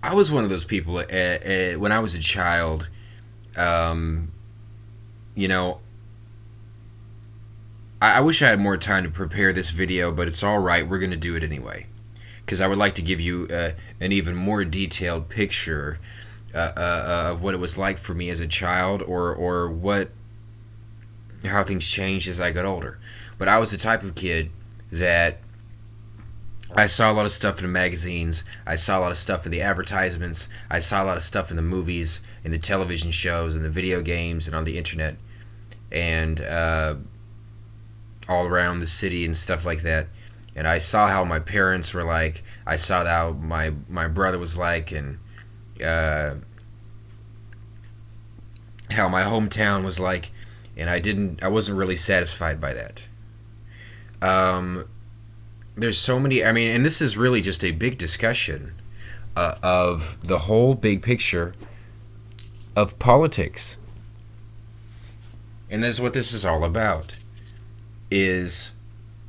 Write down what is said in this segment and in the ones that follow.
I was one of those people when I was a child. Um, you know, I wish I had more time to prepare this video, but it's all right. We're gonna do it anyway because I would like to give you an even more detailed picture of what it was like for me as a child, or what how things changed as I got older. But I was the type of kid that I saw a lot of stuff in the magazines. I saw a lot of stuff in the advertisements. I saw a lot of stuff in the movies, in the television shows, in the video games, and on the internet, and all around the city and stuff like that. And I saw how my parents were like. I saw how my brother was like, and uh, how my hometown was like. And I wasn't really satisfied by that. Um, there's so many. I mean, and this is really just a big discussion of the whole big picture of politics, and that's what this is all about: is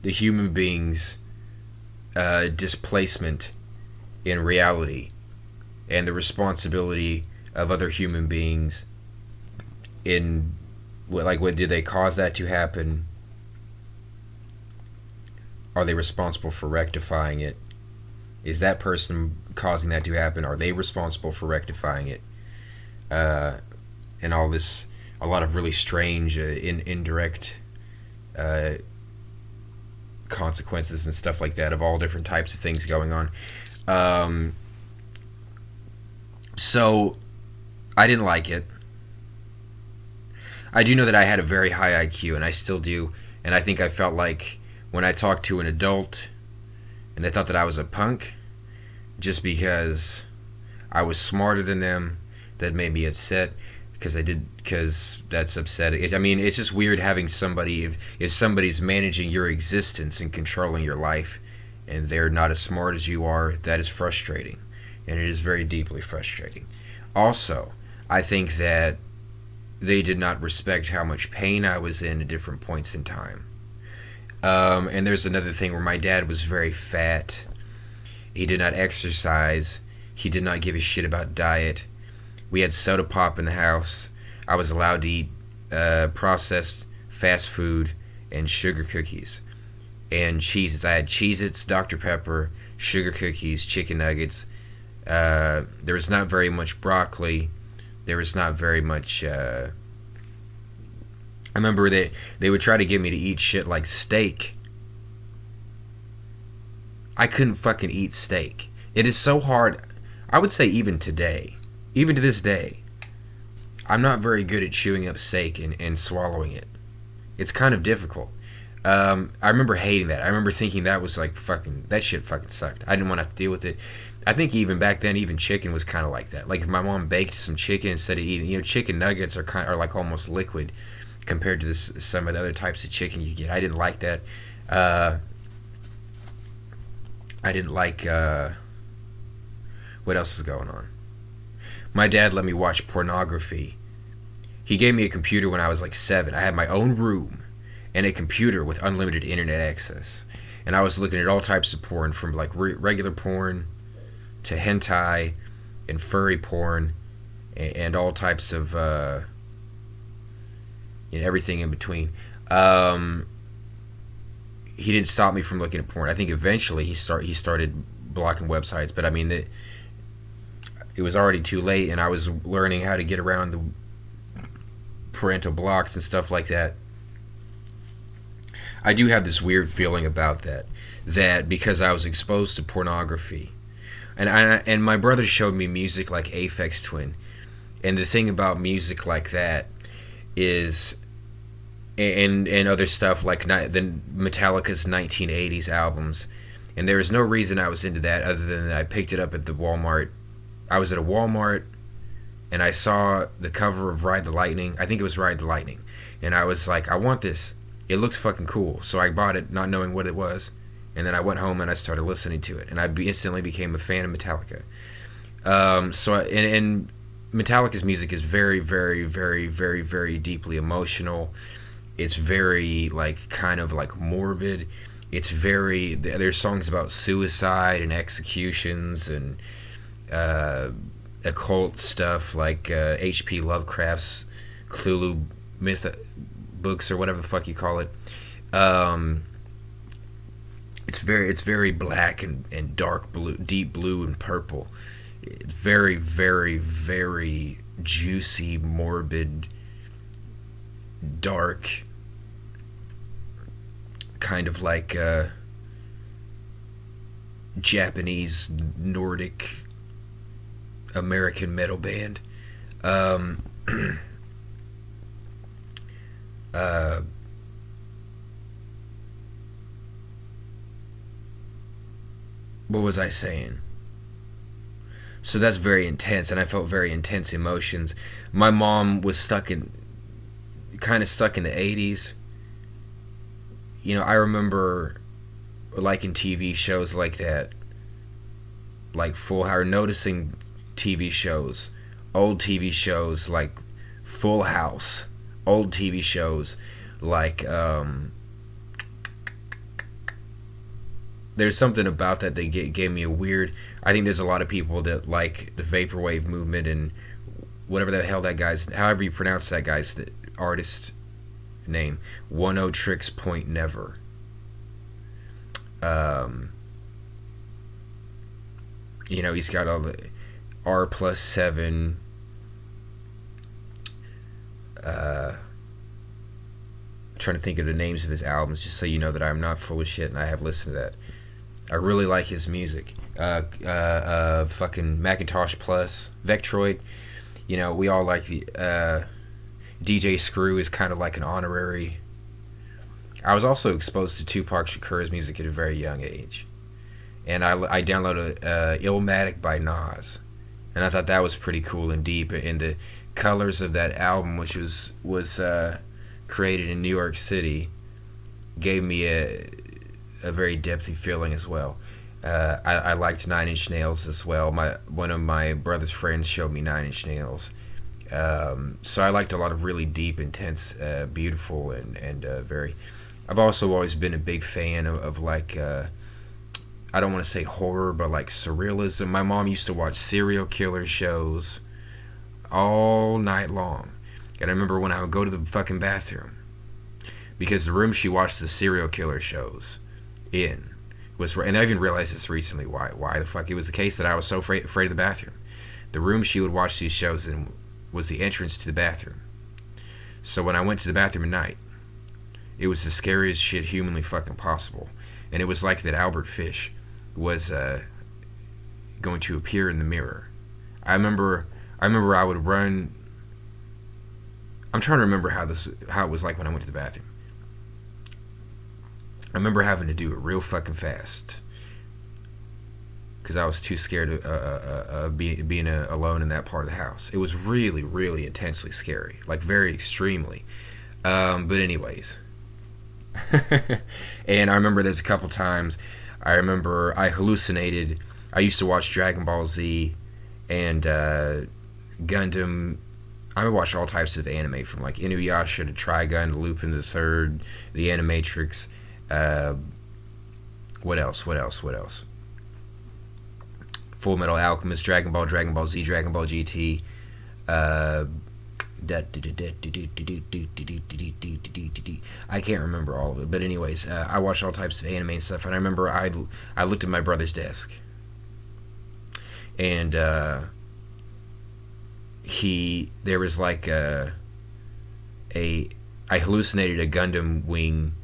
the human being's displacement in reality, and the responsibility of other human beings in what did they cause that to happen? Are they responsible for rectifying it? Is that person causing that to happen? Are they responsible for rectifying it? Uh, and all this, a lot of really strange, indirect uh, consequences and stuff like that of all different types of things going on. Um, so I didn't like it. I do know that I had a very high IQ, and I still do. And I think I felt like when I talked to an adult and they thought that I was a punk just because I was smarter than them, that made me upset because that's upsetting. I mean, it's just weird having somebody, if somebody's managing your existence and controlling your life and they're not as smart as you are, that is frustrating. And it is very deeply frustrating. Also, I think that they did not respect how much pain I was in at different points in time. And there's another thing where my dad was very fat. He did not exercise. He did not give a shit about diet. We had soda pop in the house. I was allowed to eat processed fast food and sugar cookies and Cheez-Its. I had Cheez-Its, Dr. Pepper, sugar cookies, chicken nuggets. There was not very much broccoli. There was not very much. I remember that they would try to get me to eat shit like steak. I couldn't fucking eat steak. It is so hard. I would say even today, even to this day, I'm not very good at chewing up steak and swallowing it. It's kind of difficult. I remember hating that. I remember thinking that was like fucking, that shit fucking sucked. I didn't want to have to deal with it. I think even back then, even chicken was kind of like that. Like if my mom baked some chicken instead of eating, chicken nuggets are like almost liquid compared to some of the other types of chicken you get. I didn't like that. I didn't like what else is going on. My dad let me watch pornography. He gave me a computer when I was like 7. I had my own room and a computer with unlimited internet access, and I was looking at all types of porn, from like regular porn to hentai and furry porn and all types of everything in between. He didn't stop me from looking at porn. I think eventually he started blocking websites, but I mean it was already too late, and I was learning how to get around the parental blocks and stuff like that. I do have this weird feeling about that because I was exposed to pornography, and my brother showed me music like Aphex Twin, and the thing about music like that is, and other stuff like the Metallica's 1980s albums, and there was no reason I was into that other than I picked it up at the Walmart. I was at a Walmart and I saw the cover of Ride the Lightning. I think it was Ride the Lightning, and I was like, I want this. It looks fucking cool. So I bought it, not knowing what it was, and then I went home and I started listening to it, and I instantly became a fan of Metallica. And Metallica's music is very, very, very, very, very deeply emotional. It's very like kind of like morbid. It's very, there's songs about suicide and executions and uh, occult stuff like H.P. Lovecraft's Cthulhu myth books or whatever the fuck you call it. Um, it's very black and dark blue, deep blue and purple. It's very, very, very juicy, morbid, dark, kind of like Japanese Nordic American metal band. Um, uh, what was I saying? So that's very intense, and I felt very intense emotions. My mom was kind of stuck in the 80s. You know, I remember liking TV shows like that, like Full House, noticing TV shows, old TV shows like Full House, old TV shows like, there's something about that gave me a weird. I think there's a lot of people that like the vaporwave movement and whatever the hell that guy's, however you pronounce that guy's artist name, Oneohtrix Point Never. You know, he's got all the R+7. Trying to think of the names of his albums, just so you know that I'm not full of shit and I have listened to that. I really like his music. Fucking Macintosh Plus, Vectroid. You know, we all like the DJ Screw is kind of like an honorary. I was also exposed to Tupac Shakur's music at a very young age, and I downloaded Illmatic by Nas, and I thought that was pretty cool and deep. And the colors of that album, which was created in New York City, gave me a very depthy feeling as well. I liked Nine Inch Nails as well. One of my brother's friends showed me Nine Inch Nails. So I liked a lot of really deep, intense, beautiful, and very. I've also always been a big fan of like, I don't want to say horror, but like surrealism. My mom used to watch serial killer shows all night long. And I remember when I would go to the fucking bathroom, because the room she watched the serial killer shows in was, and I even realized this recently, why the fuck it was the case that I was so afraid of the bathroom. The room she would watch these shows in was the entrance to the bathroom. So when I went to the bathroom at night, it was the scariest shit humanly fucking possible. And it was like that Albert Fish was going to appear in the mirror. I remember I would run. I'm trying to remember how it was like when I went to the bathroom. I remember having to do it real fucking fast because I was too scared of being alone in that part of the house. It was really, really intensely scary, like very extremely. But anyways, and I remember there's a couple times I remember I hallucinated. I used to watch Dragon Ball Z and Gundam. I would watch all types of anime, from like Inuyasha to Trigun to Lupin the Third, the Animatrix. What else? Full Metal Alchemist, Dragon Ball Z, Dragon Ball GT. I can't remember all of it, but anyways, I watched all types of anime and stuff. And I remember I looked at my brother's desk, and there was like I hallucinated a Gundam Wing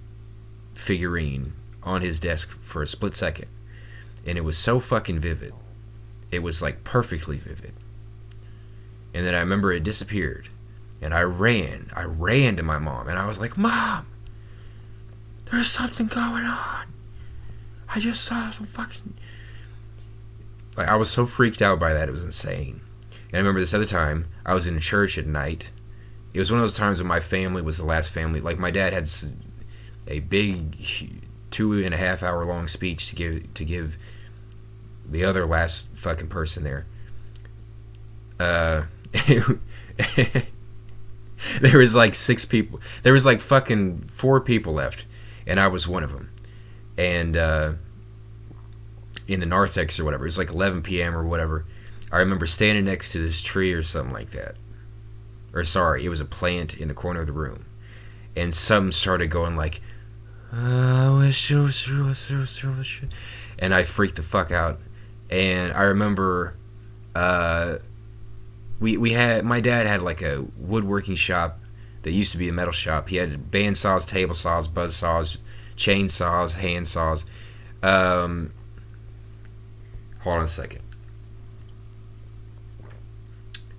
figurine on his desk for a split second, and it was so fucking vivid. It was like perfectly vivid. And then I remember it disappeared, and I ran to my mom, and I was like, "Mom, there's something going on. I just saw some fucking..." Like, I was so freaked out by that, it was insane. And I remember this other time, I was in church at night. It was one of those times when my family was the last family. Like, my dad had a big 2.5 hour long speech to give the other last fucking person there. There was like 6 people. There was like fucking 4 people left, and I was one of them. And in the narthex or whatever, it was like 11 p.m. or whatever, I remember standing next to this tree or something like that. Or sorry, it was a plant in the corner of the room. And something started going like, and I freaked the fuck out. And I remember we had, my dad had like a woodworking shop that used to be a metal shop. He had band saws, table saws, buzz saws, chain saws, hand saws. Hold on a second.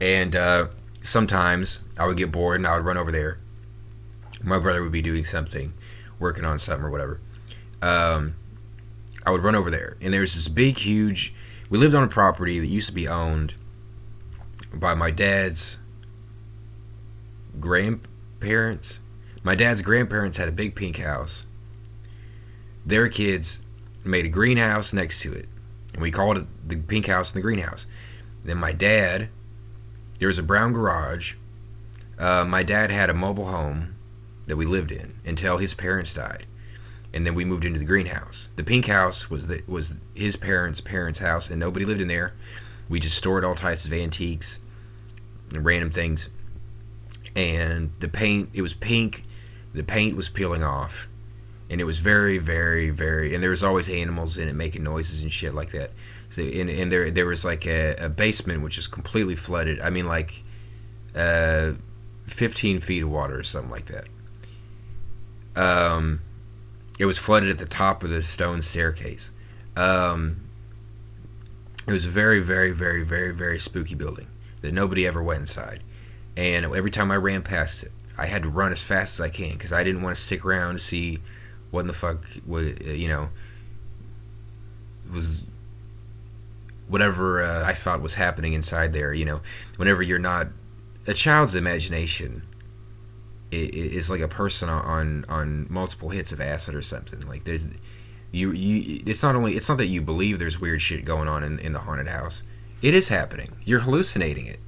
And sometimes I would get bored and I would run over there. My brother would be doing something, working on something or whatever. I would run over there, and there's this big, huge. We lived on a property that used to be owned by my dad's grandparents. My dad's grandparents had a big pink house. Their kids made a greenhouse next to it, and we called it the pink house and the greenhouse. Then my dad, there was a brown garage. My dad had a mobile home that we lived in until his parents died, and then we moved into the greenhouse. The pink house was his parents' house, and nobody lived in there. We just stored all types of antiques and random things. And the paint, it was pink. The paint was peeling off, and it was very, very, very. And there was always animals in it making noises and shit like that. So, and there was like a basement which was completely flooded. I mean, like 15 feet of water or something like that. It was flooded at the top of the stone staircase. It was a very, very, very, very, very spooky building that nobody ever went inside. And every time I ran past it, I had to run as fast as I can because I didn't want to stick around to see what in the fuck, was whatever I thought was happening inside there. Whenever you're not, a child's imagination is like a person on multiple hits of acid or something. Like there's it's not that you believe there's weird shit going on in the haunted house. It is happening. You're hallucinating it.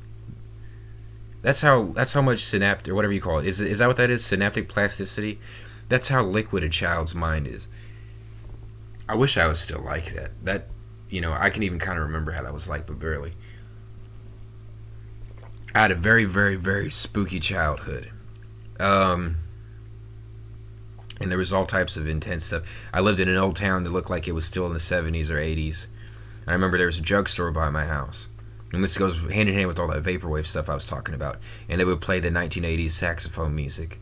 That's how much synaptic, or whatever you call it. Is that what that is? Synaptic plasticity? That's how liquid a child's mind is. I wish I was still like that. I can even kind of remember how that was like, but barely. I had a very, very, very spooky childhood. And there was all types of intense stuff. I lived in an old town that looked like it was still in the 70s or 80s. And I remember there was a drugstore by my house. And this goes hand in hand with all that vaporwave stuff I was talking about. And they would play the 1980s saxophone music.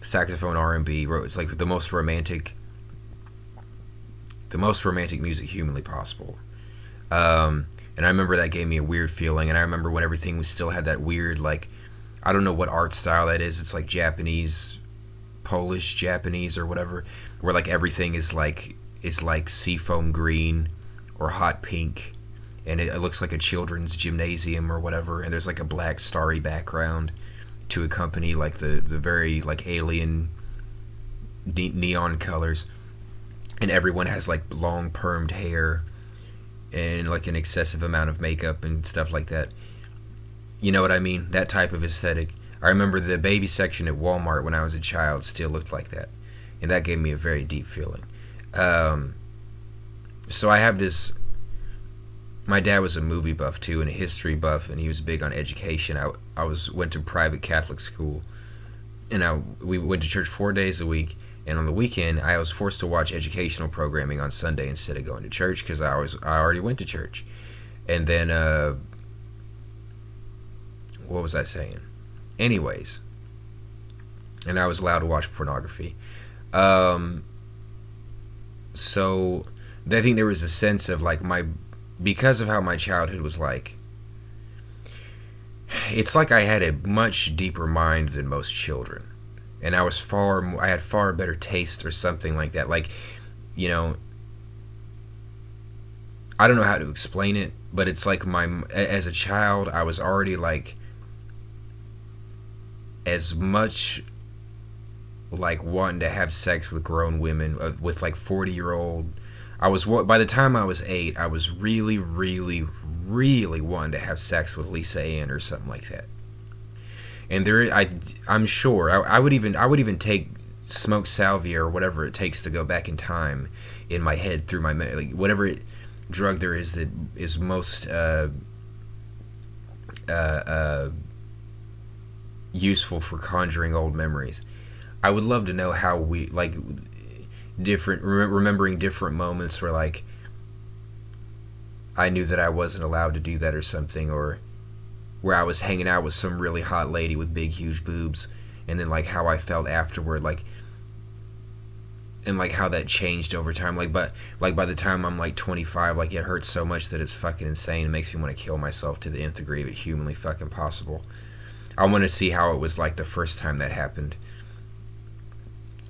Saxophone R&B. It's like the most romantic music humanly possible. And I remember that gave me a weird feeling. And I remember when everything still had that weird, like, I don't know what art style that is. It's like Japanese, Polish Japanese or whatever, where like everything is like seafoam green or hot pink, and it looks like a children's gymnasium or whatever. And there's like a black starry background to accompany like the very like alien neon colors, and everyone has like long permed hair and like an excessive amount of makeup and stuff like that. You know what I mean? That type of aesthetic. I remember the baby section at Walmart when I was a child still looked like that. And that gave me a very deep feeling. So I have this... My dad was a movie buff too, and a history buff, and he was big on education. I went to private Catholic school, and we went to church 4 days a week. And on the weekend, I was forced to watch educational programming on Sunday instead of going to church because I already went to church. And then... what was I saying? Anyways, and I was allowed to watch pornography. So I think there was a sense of like because of how my childhood was like, it's like I had a much deeper mind than most children, and I had far better taste or something like that. Like, I don't know how to explain it, but it's like as a child, I was already like as much like wanting to have sex with grown women, with like 40-year-old. By the time I was 8, I was really, really, really wanting to have sex with Lisa Ann or something like that. And I'm sure I would even take smoke salvia or whatever it takes to go back in time in my head through my, like, whatever drug there is that is most useful for conjuring old memories. I would love to know how we like different remembering different moments where like I knew that I wasn't allowed to do that or something, or where I was hanging out with some really hot lady with big huge boobs, and then like how I felt afterward, like, and like how that changed over time. But like by the time I'm like 25, like it hurts so much that it's fucking insane. It makes me want to kill myself to the nth degree of it humanly fucking possible. I want to see how it was like the first time that happened.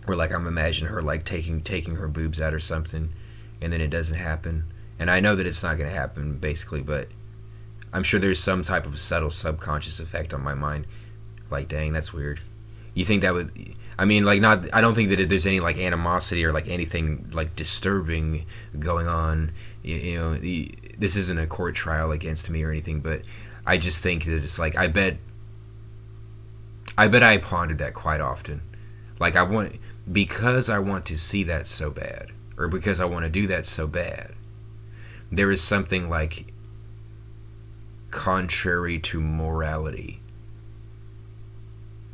Or like I'm imagining her like taking her boobs out or something, and then it doesn't happen. And I know that it's not gonna happen basically, but I'm sure there's some type of subtle subconscious effect on my mind. Like, dang, that's weird. You think that would? I mean, like, not. I don't think that there's any like animosity or like anything like disturbing going on. This isn't a court trial against me or anything, but I just think that it's like I bet I pondered that quite often. Like because I want to see that so bad, or because I want to do that so bad. There is something like contrary to morality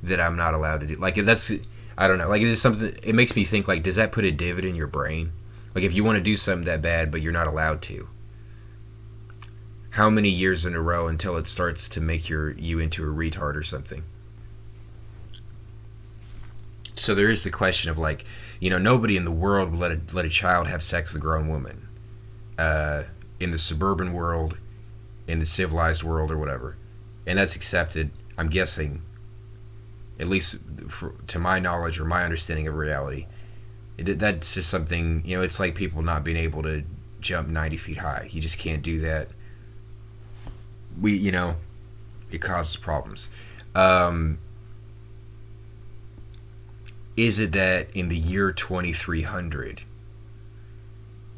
that I'm not allowed to do. Like that's, I don't know. Like it's something. It makes me think. Like, does that put a divot in your brain? Like if you want to do something that bad, but you're not allowed to. How many years in a row until it starts to make you into a retard or something? So there is the question of like, nobody in the world would let a child have sex with a grown woman. In the suburban world, in the civilized world, or whatever, and that's accepted. I'm guessing, at least to my knowledge or my understanding of reality, that's just something. It's like people not being able to jump 90 feet high. You just can't do that. It causes problems. Is it that in the year 2300,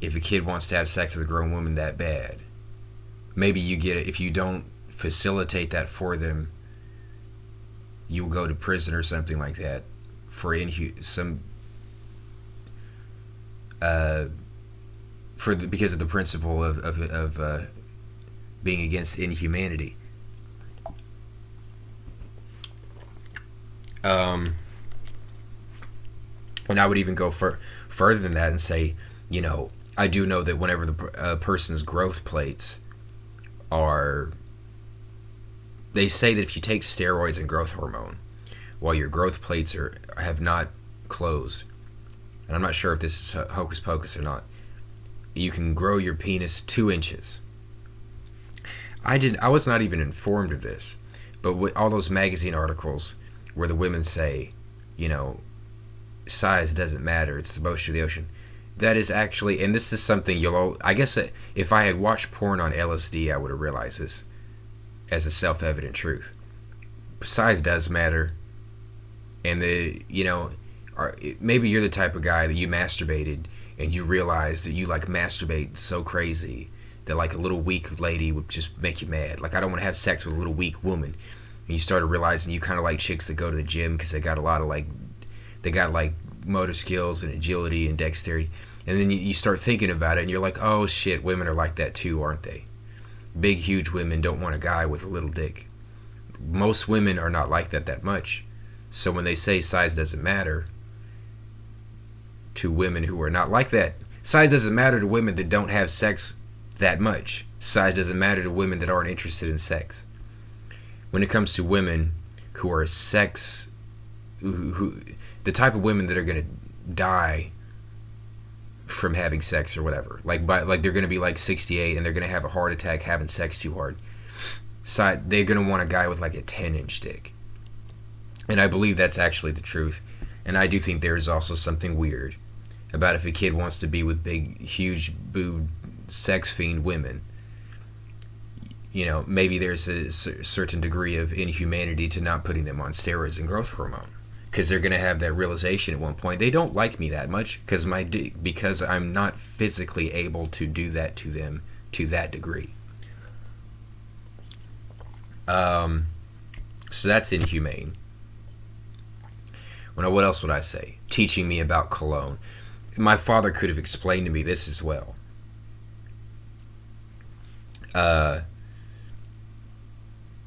if a kid wants to have sex with a grown woman that bad, maybe you get it. If you don't facilitate that for them, you'll go to prison or something like that for because of the principle of being against inhumanity. And I would even go further than that and say, I do know that whenever the person's growth plates are, they say that if you take steroids and growth hormone while your growth plates have not closed, and I'm not sure if this is hocus pocus or not, you can grow your penis 2 inches. I was not even informed of this, but with all those magazine articles where the women say, size doesn't matter, it's the motion of the ocean. That is actually, and this is something I guess if I had watched porn on LSD, I would have realized this as a self-evident truth. Size does matter, and maybe you're the type of guy that you masturbated and you realize that you like masturbate so crazy that like a little weak lady would just make you mad. Like, I don't want to have sex with a little weak woman. And you started realizing you kind of like chicks that go to the gym because they got a lot of they got motor skills and agility and dexterity. And then you start thinking about it and you're like, oh shit, women are like that too, aren't they? Big, huge women don't want a guy with a little dick. Most women are not like that much. So when they say size doesn't matter to women who are not like that, size doesn't matter to women that don't have sex that much. Size doesn't matter to women that aren't interested in sex. When it comes to women who are who the type of women that are going to die from having sex or whatever, like they're going to be like 68 and they're going to have a heart attack having sex too hard, they're going to want a guy with like a 10-inch dick. And I believe that's actually the truth. And I do think there is also something weird about if a kid wants to be with big, huge boob, sex fiend women. Maybe there's a certain degree of inhumanity to not putting them on steroids and growth hormone, because they're going to have that realization at one point. They don't like me that much because I'm not physically able to do that to them to that degree. So that's inhumane. Well, what else would I say? Teaching me about cologne. My father could have explained to me this as well.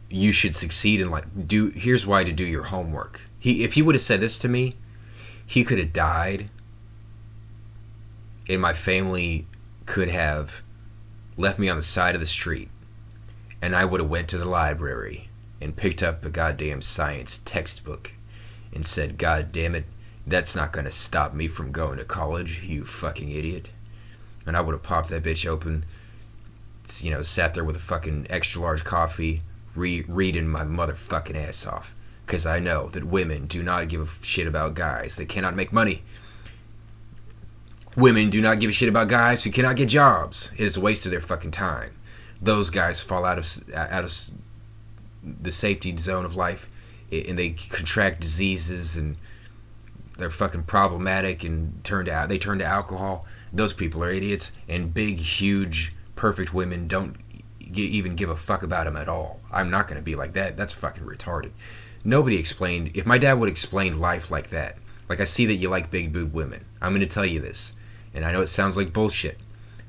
you should succeed in here's why to do your homework. If he would have said this to me, he could have died, and my family could have left me on the side of the street, and I would have went to the library and picked up a goddamn science textbook and said, God damn it, that's not gonna stop me from going to college, you fucking idiot. And I would have popped that bitch open, sat there with a fucking extra large coffee, reading my motherfucking ass off. Because I know that women do not give a shit about guys that cannot make money. Women do not give a shit about guys who cannot get jobs. It is a waste of their fucking time. Those guys fall out of the safety zone of life, and they contract diseases, and they're fucking problematic, and they turn to alcohol. Those people are idiots, and big, huge, perfect women don't even give a fuck about them at all. I'm not going to be like that. That's fucking retarded. Nobody explained. If my dad would explain life like that, like, I see that you like big boob women, I'm going to tell you this, and I know it sounds like bullshit.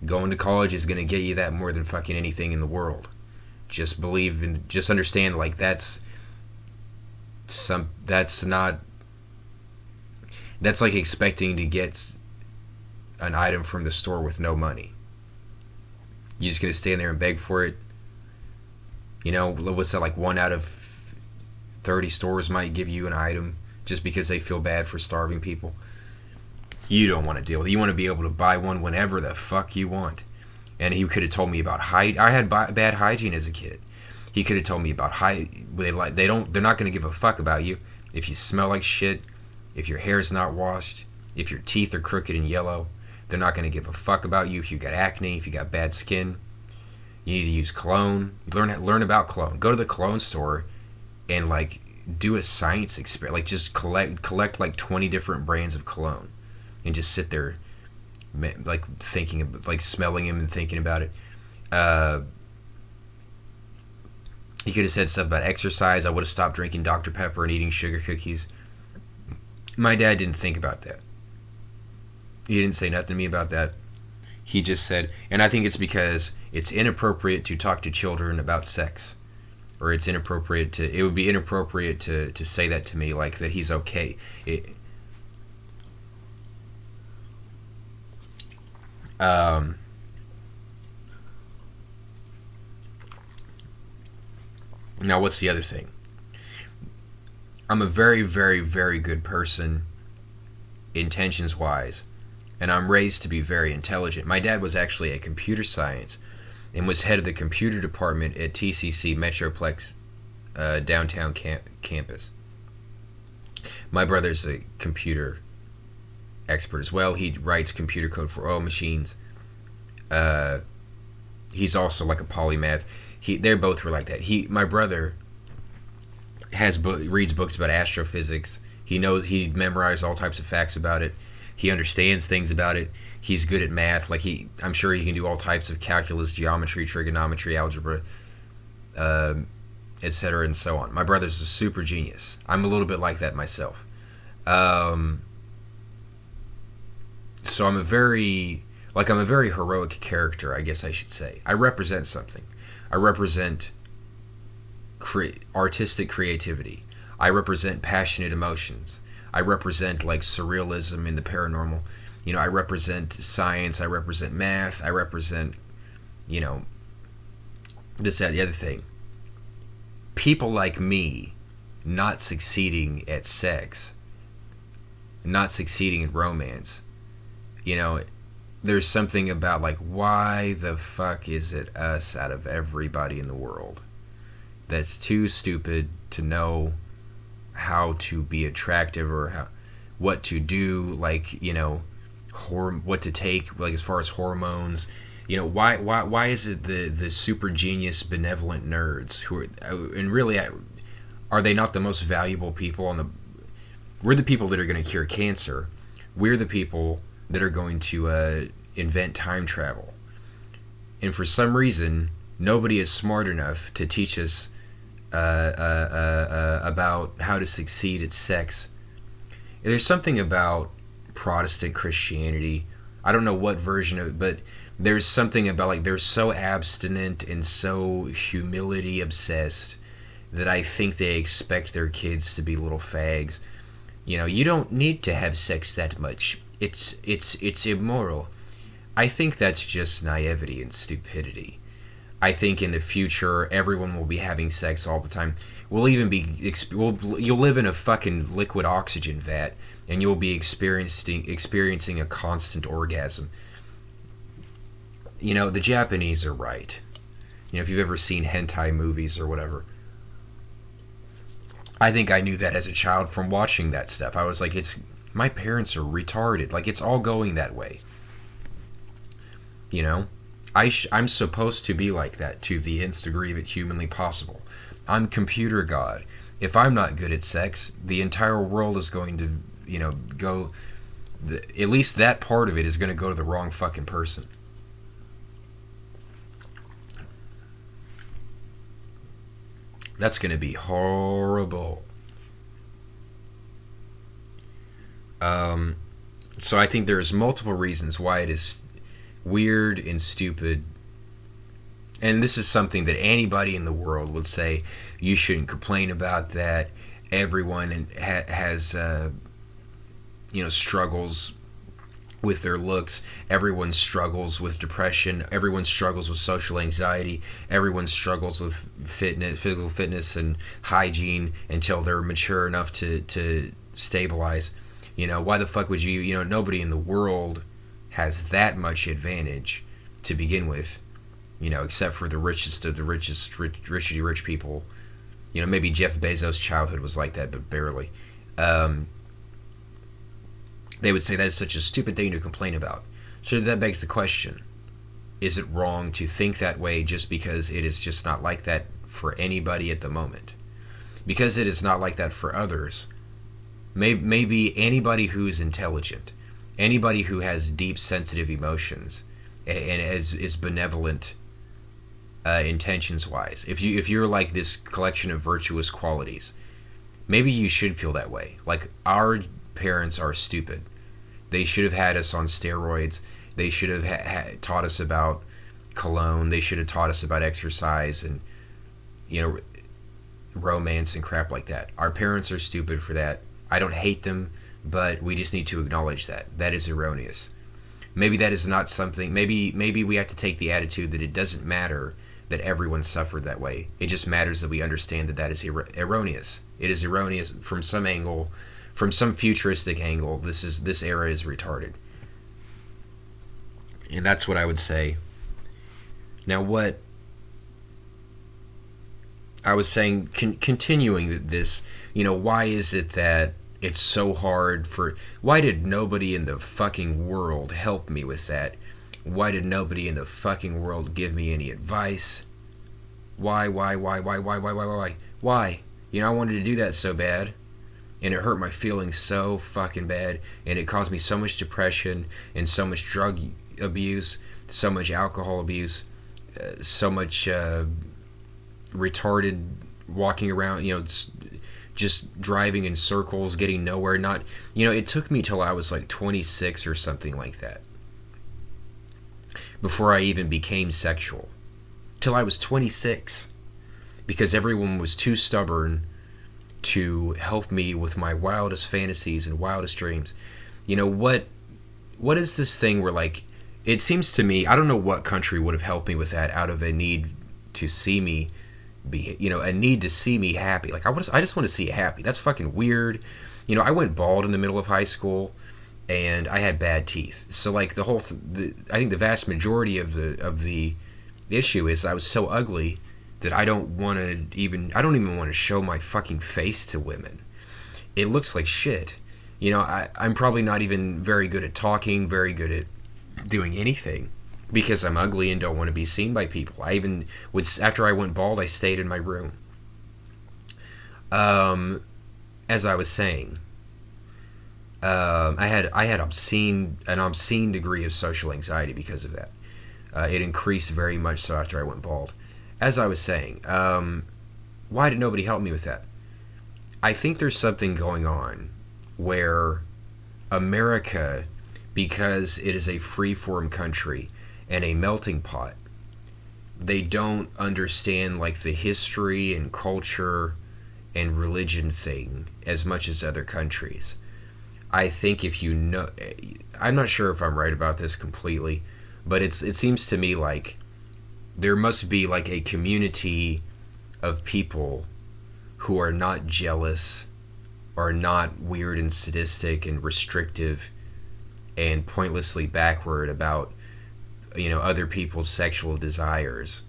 Going to college is going to get you that more than fucking anything in the world. Just believe and just understand, like, that's like expecting to get an item from the store with no money. You're just gonna stand there and beg for it. What's that, like 1 out of 30 stores might give you an item just because they feel bad for starving people. You don't want to deal with it. You want to be able to buy one whenever the fuck you want. And he could have told me about I had bad hygiene as a kid. He could have told me about they're not gonna give a fuck about you if you smell like shit, if your hair's not washed, if your teeth are crooked and yellow. They're not going to give a fuck about you if you got acne, if you got bad skin. You need to use cologne. Learn about cologne. Go to the cologne store and, like, do a science experiment. Like, just collect like 20 different brands of cologne and just sit there, like, thinking, like, smelling them and thinking about it. He could have said stuff about exercise. I would have stopped drinking Dr. Pepper and eating sugar cookies. My dad didn't think about that. He didn't say nothing to me about that. He just said, and I think it's because it's inappropriate to talk to children about sex. Or it would be inappropriate to say that to me, like, that he's okay. Now, what's the other thing? I'm a very, very, very good person, intentions-wise. And I'm raised to be very intelligent. My dad was actually a computer science and was head of the computer department at TCC Metroplex downtown campus. My brother's a computer expert as well. He writes computer code for oil machines. He's also like a polymath. They both were like that. My brother reads books about astrophysics. He memorized all types of facts about it. He understands things about it. He's good at math. Like, I'm sure he can do all types of calculus, geometry, trigonometry, algebra, etc., and so on. My brother's a super genius. I'm a little bit like that myself. So I'm a very heroic character, I guess I should say. I represent something. I represent artistic creativity. I represent passionate emotions. I represent, like, surrealism in the paranormal. I represent science. I represent math. I represent, this, that, the other thing. People like me not succeeding at sex, not succeeding in romance, there's something about, like, why the fuck is it us out of everybody in the world that's too stupid to know how to be attractive or what to do, like, what to take, like, as far as hormones. Why is it the super genius benevolent nerds who are, and really, are they not the most valuable people we're the people that are going to cure cancer. We're the people that are going to invent time travel. And for some reason, nobody is smart enough to teach us about how to succeed at sex. There's something about Protestant Christianity. I don't know what version of it, but there's something about, like, they're so abstinent and so humility obsessed that I think they expect their kids to be little fags. You don't need to have sex that much. It's immoral. I think that's just naivety and stupidity. I think in the future everyone will be having sex all the time. You'll live in a fucking liquid oxygen vat, and you'll be experiencing a constant orgasm. The Japanese are right. If you've ever seen hentai movies or whatever, I think I knew that as a child from watching that stuff. I was like, my parents are retarded. Like, it's all going that way. I'm supposed to be like that to the nth degree of it humanly possible. I'm computer god. If I'm not good at sex, the entire world is going to, go. At least that part of it is going to go to the wrong fucking person. That's going to be horrible. So I think there's multiple reasons why it is weird and stupid. And this is something that anybody in the world would say, you shouldn't complain about that. Everyone has, struggles with their looks. Everyone struggles with depression. Everyone struggles with social anxiety. Everyone struggles with physical fitness and hygiene until they're mature enough to stabilize. Why the fuck would you, nobody in the world has that much advantage to begin with, except for the richest of the richity rich people. Maybe Jeff Bezos' childhood was like that, but barely. They would say that is such a stupid thing to complain about. So that begs the question, is it wrong to think that way just because it is just not like that for anybody at the moment? Because it is not like that for others, maybe anybody who is intelligent, anybody who has deep sensitive emotions and is benevolent intentions wise, if you're like this collection of virtuous qualities, maybe you should feel that way. Like, our parents are stupid. They should have had us on steroids. They should have taught us about cologne. They should have taught us about exercise and romance and crap like that. Our parents are stupid for that. I don't hate them, but we just need to acknowledge that is erroneous. Maybe that is not something. Maybe we have to take the attitude that it doesn't matter that everyone suffered that way. It just matters that we understand that is erroneous. It is erroneous from some angle, from some futuristic angle. This era is retarded, and that's what I would say. Now, what I was saying, continuing this, why is it that it's so hard why did nobody in the fucking world help me with that? Why did nobody in the fucking world give me any advice? Why? I wanted to do that so bad, and it hurt my feelings so fucking bad, and it caused me so much depression and so much drug abuse, so much alcohol abuse, so much retarded walking around, just driving in circles, getting nowhere. It took me till I was like 26 or something like that before I even became sexual. Till I was 26, because everyone was too stubborn to help me with my wildest fantasies and wildest dreams. What is this thing where, like, it seems to me, I don't know what country would have helped me with that out of a need to see me a need to see me happy. Like, I just want to see you happy. That's fucking weird. I went bald in the middle of high school, and I had bad teeth. So, like, I think the vast majority of the issue is I was so ugly that I don't even want to show my fucking face to women. It looks like shit. I'm probably not even very good at talking, very good at doing anything, because I'm ugly and don't want to be seen by people. After I went bald, I stayed in my room. As I was saying, I had an obscene degree of social anxiety because of that. It increased very much so after I went bald. As I was saying, why did nobody help me with that? I think there's something going on where America, because it is a free-form country and a melting pot, they don't understand like the history and culture and religion thing as much as other countries. I think if you know, I'm not sure if I'm right about this completely, but it seems to me like there must be like a community of people who are not jealous, are not weird and sadistic and restrictive and pointlessly backward about other people's sexual desires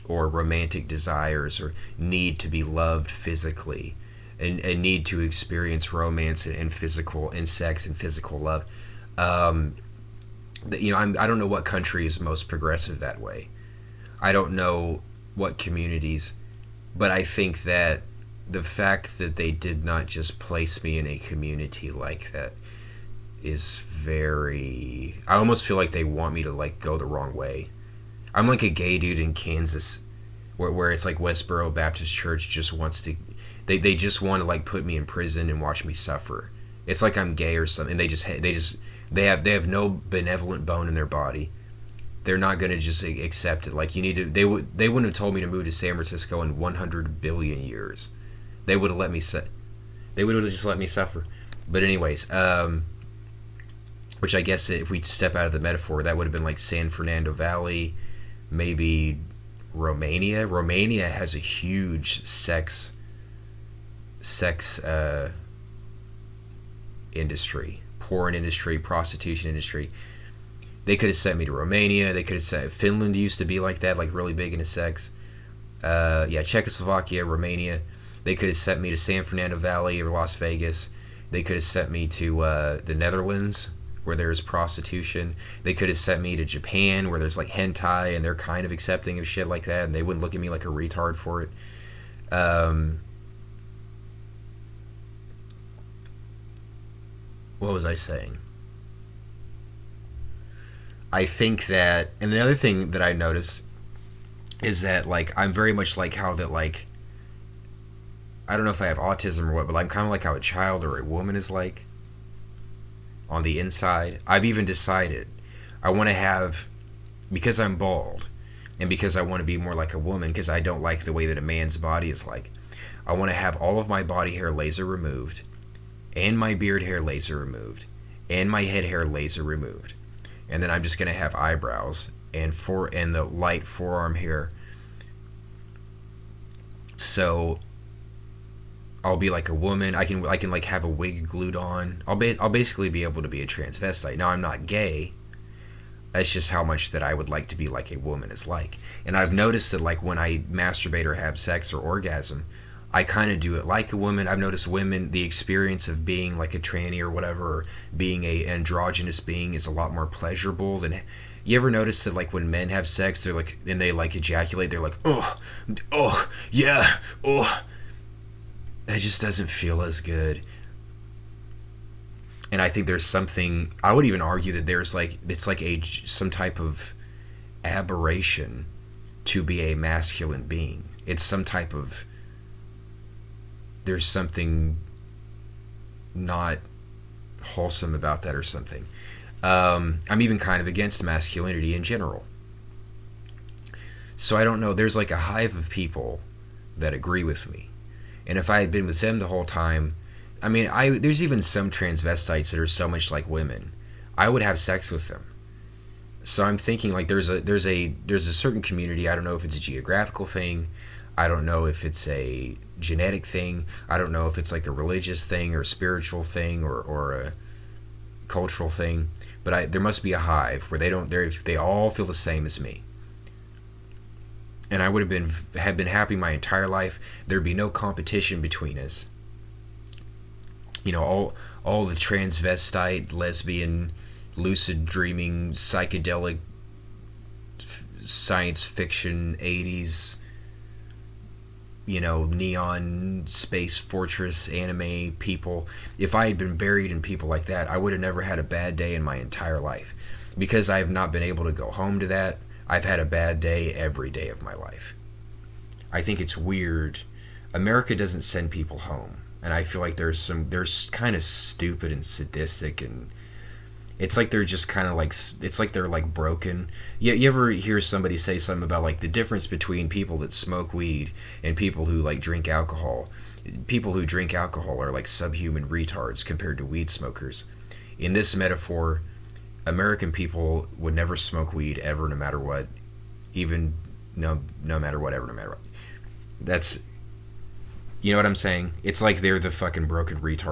or romantic desires or need to be loved physically and need to experience romance and physical and sex and physical love. um, I don't know what country is most progressive that way. I don't know what communities, but I think that the fact that they did not just place me in a community like that is very. I almost feel like they want me to like go the wrong way. I'm like a gay dude in Kansas, where it's like Westboro Baptist Church just wants to. They just want to like put me in prison and watch me suffer. It's like I'm gay or something. They have no benevolent bone in their body. They're not gonna just accept it. Like you need to. They wouldn't have told me to move to San Francisco in 100 billion years. They would have let me They would have just let me suffer. But anyways, which I guess if we step out of the metaphor, that would have been like San Fernando Valley, maybe Romania. Romania has a huge sex industry, porn industry, prostitution industry. They could have sent me to Romania. They could have sent Finland used to be like that, like really big into sex. Yeah, Czechoslovakia, Romania. They could have sent me to San Fernando Valley or Las Vegas. They could have sent me to the Netherlands, where there's prostitution. They could have sent me to Japan, where there's like hentai, and they're kind of accepting of shit like that, and they wouldn't look at me like a retard for it. What was I saying? I think that, and the other thing that I noticed is that like I'm very much like how that like I don't know if I have autism or what, but I'm kind of like how a child or a woman is like on the inside. I've even decided I want to have, because I'm bald and because I want to be more like a woman, because I don't like the way that a man's body is like, I want to have all of my body hair laser removed and my beard hair laser removed and my head hair laser removed. And then I'm just going to have eyebrows and the light forearm hair. So I'll be like a woman. I can like have a wig glued on. I'll basically be able to be a transvestite. Now I'm not gay. That's just how much that I would like to be like a woman is like. And I've noticed that like when I masturbate or have sex or orgasm, I kind of do it like a woman. I've noticed women, the experience of being like a tranny or whatever, or being a androgynous being is a lot more pleasurable than. You ever notice that like when men have sex, they're like, and they like ejaculate, they're like, oh, yeah, oh. That just doesn't feel as good. And I think there's something, I would even argue that there's like, it's like some type of aberration to be a masculine being. It's some type of, there's something not wholesome about that or something. I'm even kind of against masculinity in general. So I don't know, there's like a hive of people that agree with me. And if I had been with them the whole time, I mean, there's even some transvestites that are so much like women. I would have sex with them. So I'm thinking like there's a certain community. I don't know if it's a geographical thing. I don't know if it's a genetic thing. I don't know if it's like a religious thing or a spiritual thing or a cultural thing. But there must be a hive where they all feel the same as me. And I would have been happy my entire life. There'd be no competition between us. You know, all the transvestite, lesbian, lucid dreaming, psychedelic, science fiction, 80s, neon space fortress anime people. If I had been buried in people like that, I would have never had a bad day in my entire life. Because I have not been able to go home to that, I've had a bad day every day of my life. I think it's weird. America doesn't send people home. And I feel like there's kind of stupid and sadistic and It's like they're just kind of like, it's like they're like broken. You ever hear somebody say something about like the difference between people that smoke weed and people who like drink alcohol? People who drink alcohol are like subhuman retards compared to weed smokers. In this metaphor, American people would never smoke weed ever, no matter what, even no matter whatever, no matter what. That's, you know what I'm saying? It's like they're the fucking broken retard